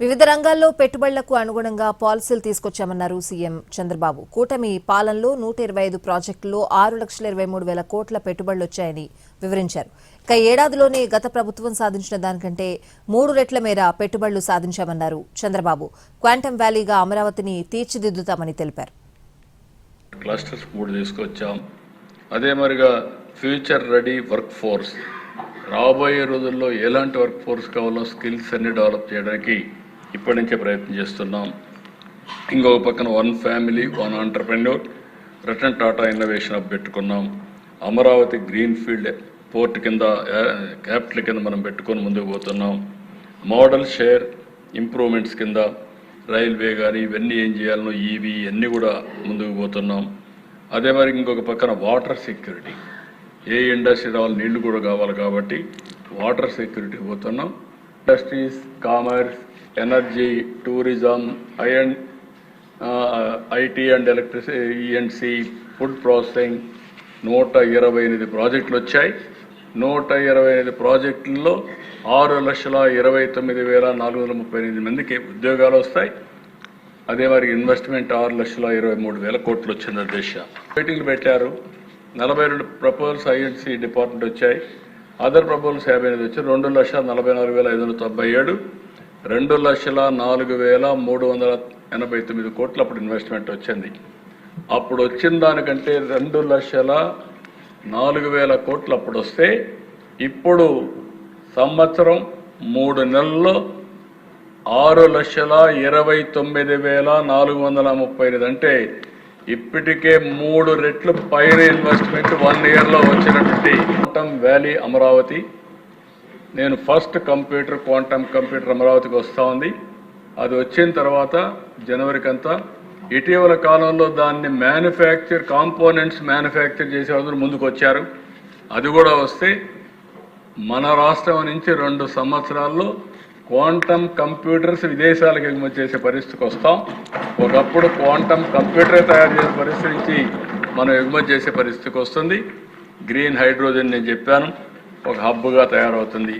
వివిధ రంగాల్లో పెట్టుబడులకు అనుగుణంగా పాలసీలు తీసుకొచ్చామన్నారు సీఎం చంద్రబాబు. కూటమి పాలనలో 125 ప్రాజెక్టుల్లో 6,23,000 కోట్ల పెట్టుబడులు వచ్చాయని వివరించారు. ఇక ఏడాదిలోనే గత ప్రభుత్వం సాధించిన దానికంటే 3 రెట్ల మేర పెట్టుబడులు సాధించామన్నారు చంద్రబాబు. క్వాంటమ్ వ్యాలీగా అమరావతిని తీర్చిదిద్దుతామని తెలిపారు. క్లస్టర్స్ 3 తీసుకొచ్చాం. అదే మరిగా ఫ్యూచర్ రెడీ వర్క్ ఫోర్స్, రాబోయే రోజుల్లో ఎలాంటి వర్క్ ఫోర్స్ కావాలో స్కిల్స్ అన్ని డెవలప్ చేయడానికి ఇప్పటి నుంచే ప్రయత్నం చేస్తున్నాం. ఇంకొక పక్కన 1 family 1 entrepreneur Ratan Tata innovation hub పెట్టుకున్నాం. అమరావతి గ్రీన్ ఫీల్డ్ పోర్ట్ కింద క్యాపిటల్ కింద మనం పెట్టుకొని ముందుకు పోతున్నాం. మోడల్ షేర్ ఇంప్రూవ్మెంట్స్ కింద రైల్వే కానీ ఇవన్నీ ఏం చేయాలనో ఈవీ అన్నీ కూడా ముందుకు పోతున్నాం. అదే మరి ఇంకొక పక్కన వాటర్ సెక్యూరిటీ, ఏ ఇండస్ట్రీ రావాలి, నీళ్లు కూడా కావాలి కాబట్టి వాటర్ సెక్యూరిటీ పోతున్నాం. Industries, commerce, energy, tourism, IT and electricity, ఈఎండ్సీ, ఫుడ్ ప్రాసెసింగ్ 128 ప్రాజెక్టులు వచ్చాయి. 128 ప్రాజెక్టుల్లో 6,29,438 మందికి ఉద్యోగాలు వస్తాయి. అదే మరి ఇన్వెస్ట్మెంట్ 6,23,000 కోట్లు వచ్చింది. దేశ మీటింగ్లు పెట్టారు. 42 ప్రపోజల్స్ ఐఎన్సీ డిపార్ట్మెంట్ వచ్చాయి. అదర్ ప్రపోజల్స్ 58 వచ్చాయి. 2,44,597, 2,04,389 కోట్లు అప్పుడు ఇన్వెస్ట్మెంట్ వచ్చింది. అప్పుడు వచ్చిన దానికంటే 2,04,000 కోట్లు అప్పుడు వస్తే ఇప్పుడు సంవత్సరం 3 నెలల్లో 6,29,438 అంటే ఇప్పటికే 3 రెట్లు పైన ఇన్వెస్ట్మెంట్ 1 ఇయర్లో వచ్చినటువంటి క్వాంటమ్ వ్యాలీ అమరావతి. నేను ఫస్ట్ క్వాంటమ్ కంప్యూటర్ అమరావతికి వస్తూ ఉంది. అది వచ్చిన తర్వాత జనవరికంతా ఇటీవల కాలంలో దాన్ని కాంపోనెంట్స్ మ్యానుఫ్యాక్చర్ చేసే వాళ్ళు ముందుకు వచ్చారు. అది కూడా వస్తే మన రాష్ట్రం నుంచి 2 సంవత్సరాల్లో క్వాంటమ్ కంప్యూటర్స్ విదేశాలకు ఎగుమతి చేసే పరిస్థితికి వస్తాం. ఒకప్పుడు క్వాంటమ్ కంప్యూటరే తయారు చేసే పరిస్థితి నుంచి మనం ఎగుమతి చేసే పరిస్థితికి వస్తుంది. గ్రీన్ హైడ్రోజన్ నేను చెప్పాను, ఒక హబ్గా తయారవుతుంది.